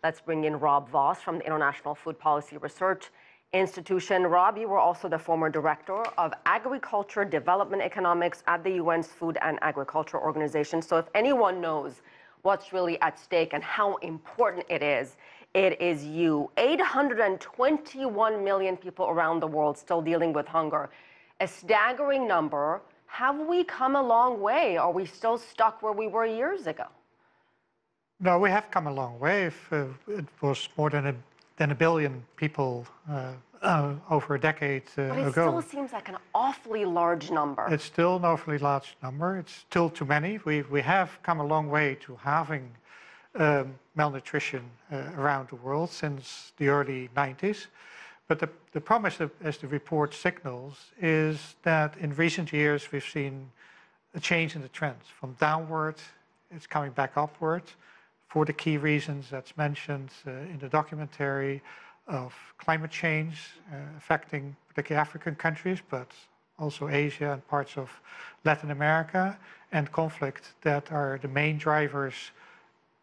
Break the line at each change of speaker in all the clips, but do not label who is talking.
Let's bring in Rob Vos from the International Food Policy Research Institution. Rob, you were also the former director of Agriculture Development Economics at the UN's Food and Agriculture Organization. So if anyone knows what's really at stake and how important it is you. 821 million people around the world still dealing with hunger. A staggering number. Have we come a long way? Are we still stuck where we were years ago?
No, we have come a long way. It was more than a billion people over a decade ago.
But it still seems like an awfully large number.
It's still an awfully large number. It's still too many. We have come a long way to halving malnutrition around the world since the early 90s. But the promise, as the report signals, is that in recent years we've seen a change in the trends. From downward, it's coming back upward, for the key reasons that's mentioned in the documentary of climate change affecting particularly African countries, but also Asia and parts of Latin America, and conflict that are the main drivers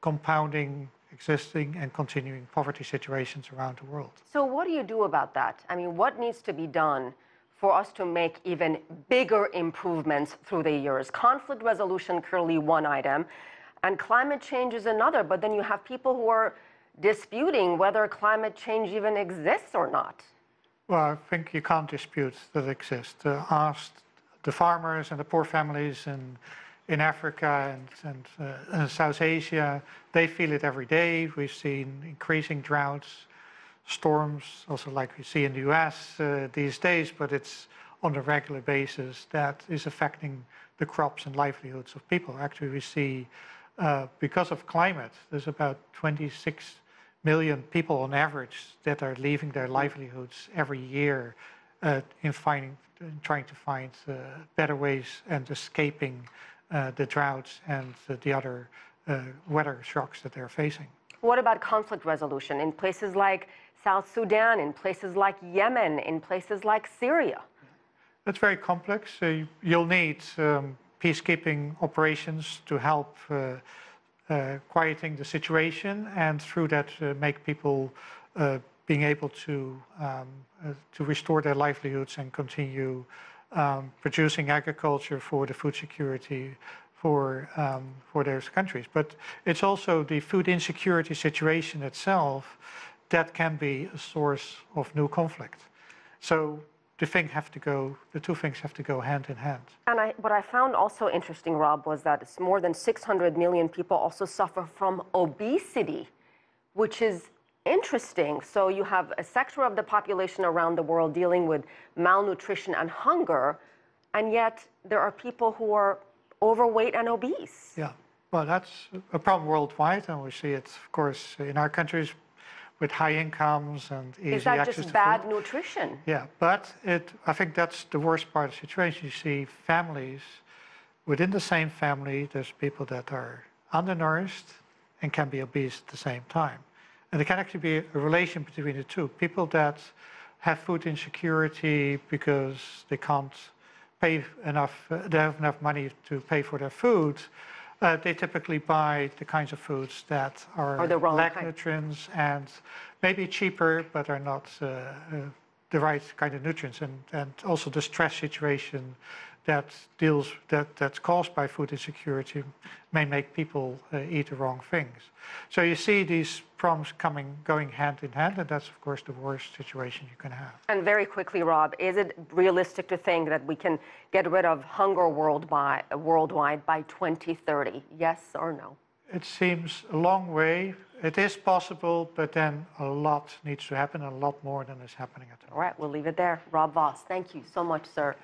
compounding existing and continuing poverty situations around the world.
So what do you do about that? I mean, what needs to be done for us to make even bigger improvements through the years? Conflict resolution, clearly one item, and climate change is another, but then you have people who are disputing whether climate change even exists or not.
Well, I think you can't dispute that it exists. Ask the farmers and the poor families in Africa and South Asia, they feel it every day. We've seen increasing droughts, storms, also like we see in the US these days, but it's on a regular basis that is affecting the crops and livelihoods of people. Actually, we see because of climate, there's about 26 million people on average that are leaving their livelihoods every year in trying to find better ways and escaping the droughts and the other weather shocks that they're facing.
What about conflict resolution in places like South Sudan, in places like Yemen, in places like Syria?
That's very complex. You'll need peacekeeping operations to help quieting the situation, and through that make people being able to restore their livelihoods and continue producing agriculture for the food security for those countries. But it's also the food insecurity situation itself that can be a source of new conflict. So the two things have to go hand in hand.
And what I found also interesting, Rob, was that it's more than 600 million people also suffer from obesity, which is interesting. So you have a sector of the population around the world dealing with malnutrition and hunger, and yet there are people who are overweight and obese.
Yeah, well, that's a problem worldwide, and we see it, of course, in our countries with high incomes and easy access to food.
Is that just bad nutrition?
Yeah, but I think that's the worst part of the situation. You see families, within the same family, there's people that are undernourished and can be obese at the same time. And there can actually be a relation between the two. People that have food insecurity because they can't pay enough, they have enough money to pay for their food, they typically buy the kinds of foods that lack nutrients and maybe cheaper, but are not the right kind of nutrients. And also the stress situation that's caused by food insecurity may make people eat the wrong things. So you see these problems going hand in hand, and that's, of course, the worst situation you can have.
And very quickly, Rob, is it realistic to think that we can get rid of hunger worldwide by 2030? Yes or no?
It seems a long way. It is possible, but then a lot needs to happen, a lot more than is happening at the moment.
All right, we'll leave it there. Rob Vos, thank you so much, sir.